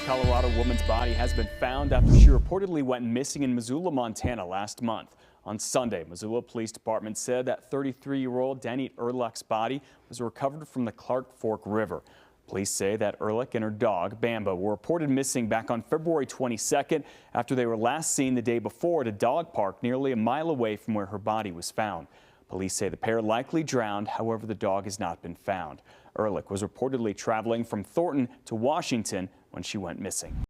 Colorado woman's body has been found after she reportedly went missing in Missoula, Montana last month. On Sunday, Missoula Police Department said that 33-year-old Danny Ehrlich's body was recovered from the Clark Fork River. Police say that Ehrlich and her dog, Bamba, were reported missing back on February 22nd after they were last seen the day before at a dog park nearly a mile away from where her body was found. Police say the pair likely drowned, however, the dog has not been found. Ehrlich was reportedly traveling from Thornton to Washington when she went missing.